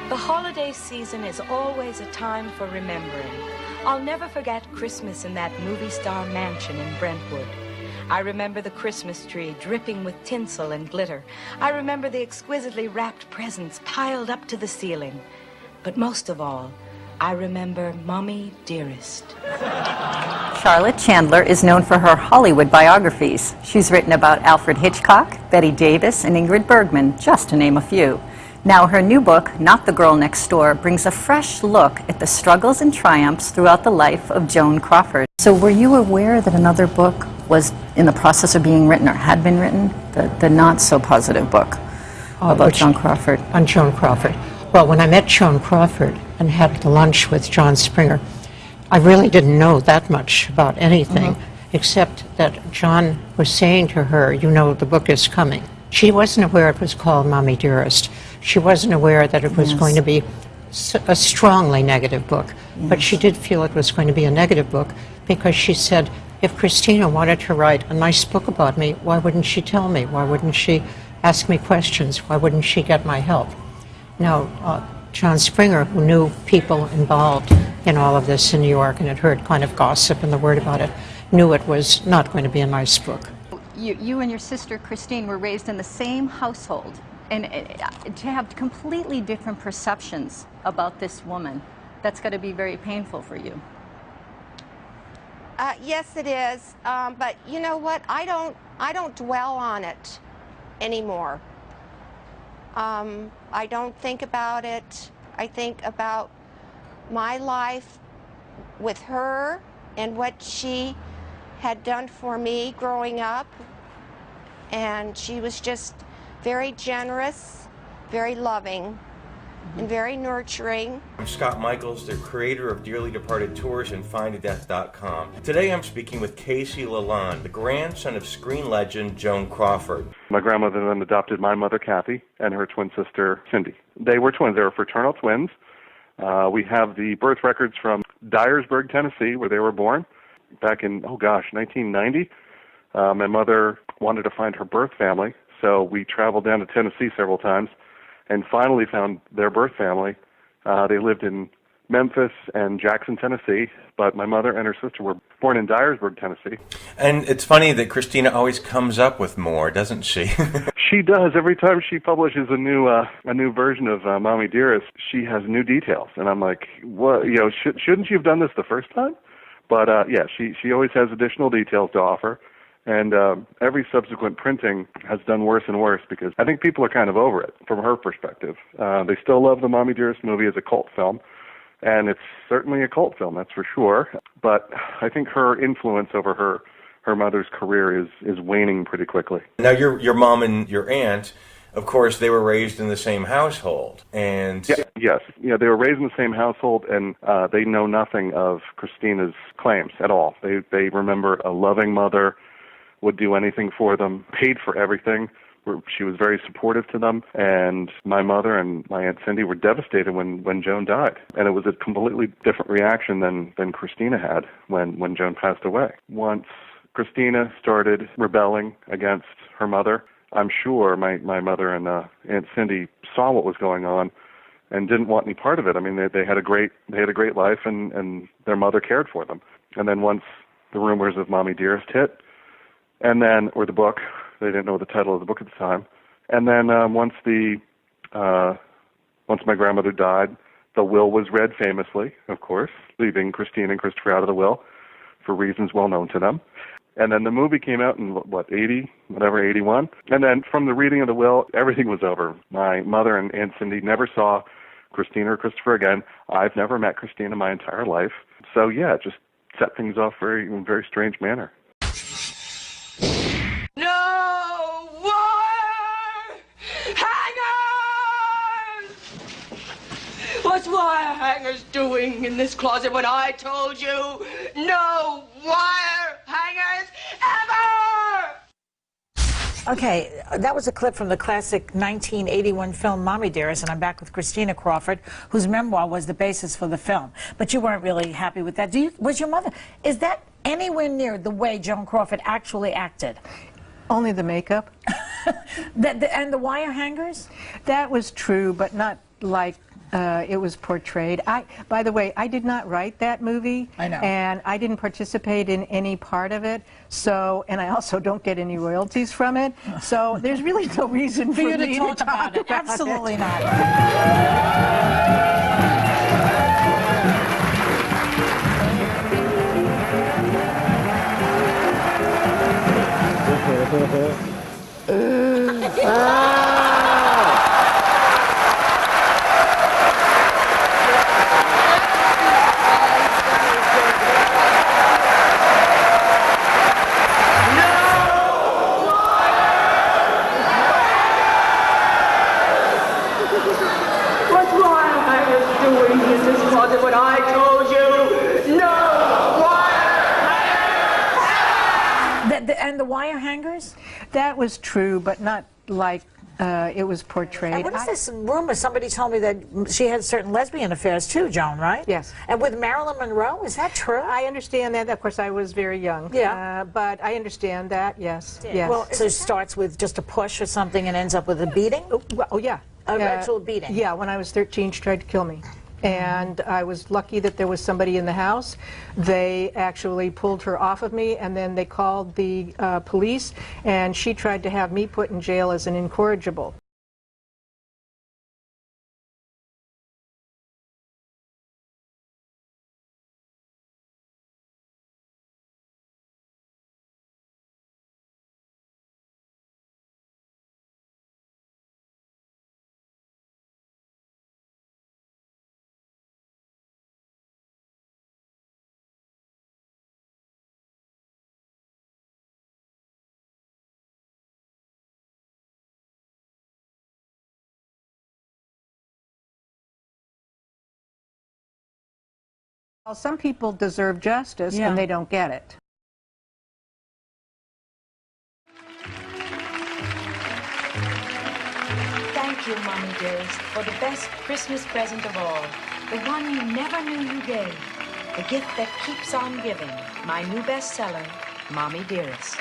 The holiday season is always a time for remembering. I'll never forget Christmas in that movie star mansion in Brentwood. I remember the Christmas tree dripping with tinsel and glitter. I remember the exquisitely wrapped presents piled up to the ceiling. But most of all, I remember Mommie Dearest. Charlotte Chandler is known for her Hollywood biographies. She's written about Alfred Hitchcock, Bette Davis, and Ingrid Bergman, just to name a few. Now her new book, Not the Girl Next Door, brings a fresh look at the struggles and triumphs throughout the life of Joan Crawford. So were you aware that another book was in the process of being written or had been written? The not-so-positive book about Joan Crawford. On Joan Crawford. Well, when I met Joan Crawford and had lunch with John Springer, I really didn't know that much about anything, except that John was saying to her, you know, the book is coming. She wasn't aware it was called Mommie Dearest. She wasn't aware that it was going to be a strongly negative book, but she did feel it was going to be a negative book because she said, if Christina wanted to write a nice book about me, why wouldn't she tell me? Why wouldn't she ask me questions? Why wouldn't she get my help? Now, John Springer, who knew people involved in all of this in New York and had heard kind of gossip and the word about it, knew it was not going to be a nice book. You and your sister Christine were raised in the same household, and to have completely different perceptions about this woman, that's got to be very painful for you. Yes, it is. But you know what? I don't dwell on it anymore. I don't think about it. I think about my life with her and what she had done for me growing up. And she was just very generous, very loving, and very nurturing. I'm Scott Michaels, the creator of Dearly Departed Tours and FindADeath.com. Today I'm speaking with Casey Lalonde, the grandson of screen legend Joan Crawford. My grandmother then adopted my mother, Kathy, and her twin sister, Cindy. They were twins. They were fraternal twins. We have the birth records from Dyersburg, Tennessee, where they were born back in, 1990. My mother wanted to find her birth family, so we traveled down to Tennessee several times and finally found their birth family. They lived in Memphis and Jackson, Tennessee, but my mother and her sister were born in Dyersburg, Tennessee. And it's funny that Christina always comes up with more, doesn't she? She does. Every time she publishes a new version of Mommie Dearest, she has new details, and I'm like, what? You know, shouldn't you have done this the first time? But yeah, she always has additional details to offer. And every subsequent printing has done worse and worse because I think people are kind of over it from her perspective. They still love the Mommie Dearest movie as a cult film, and it's certainly a cult film, that's for sure. But I think her influence over her mother's career is waning pretty quickly. Now, your mom and your aunt, of course, they were raised in the same household. And yes, they were raised in the same household, and they know nothing of Christina's claims at all. They remember a loving mother, would do anything for them, paid for everything. She was very supportive to them, and my mother and my Aunt Cindy were devastated when Joan died. And it was a completely different reaction than Christina had when Joan passed away. Once Christina started rebelling against her mother, I'm sure my mother and Aunt Cindy saw what was going on and didn't want any part of it. I mean, they had a great life, and their mother cared for them. And then once the rumors of Mommie Dearest hit, or the book, they didn't know the title of the book at the time. And then once my grandmother died, the will was read famously, of course, leaving Christine and Christopher out of the will for reasons well known to them. And then the movie came out in, 81? And then from the reading of the will, everything was over. My mother and Aunt Cindy never saw Christina or Christopher again. I've never met Christina my entire life. So, yeah, it just set things off in a very strange manner. No wire hangers! What's wire hangers doing in this closet when I told you no wire hangers ever? Okay, that was a clip from the classic 1981 film Mommie Dearest, and I'm back with Christina Crawford, whose memoir was the basis for the film. But you weren't really happy with that. Was your mother, is that anywhere near the way Joan Crawford actually acted? Only the makeup. And the wire hangers? That was true, but not like it was portrayed. By the way, I did not write that movie. I know. And I didn't participate in any part of it. So, and I also don't get any royalties from it. So there's really no reason for you me to talk about it. Absolutely not. What's wire hangers doing in this closet when I told you no wire And the wire hangers? That was true, but not like it was portrayed. And what is this rumor? Somebody told me that she had certain lesbian affairs too, Joan, right? Yes. And with Marilyn Monroe? Is that true? I understand that. Of course, I was very young. Yeah. But I understand that, yes. Yes. Well, so it starts with just a push or something and ends up with a beating? Oh, yeah. An actual beating? Yeah, when I was 13, she tried to kill me. And I was lucky that there was somebody in the house. They actually pulled her off of me, and then they called the police, and she tried to have me put in jail as an incorrigible. Well, some people deserve justice, and they don't get it. Thank you, Mommie Dearest, for the best Christmas present of all. The one you never knew you gave. The gift that keeps on giving. My new bestseller, Mommie Dearest.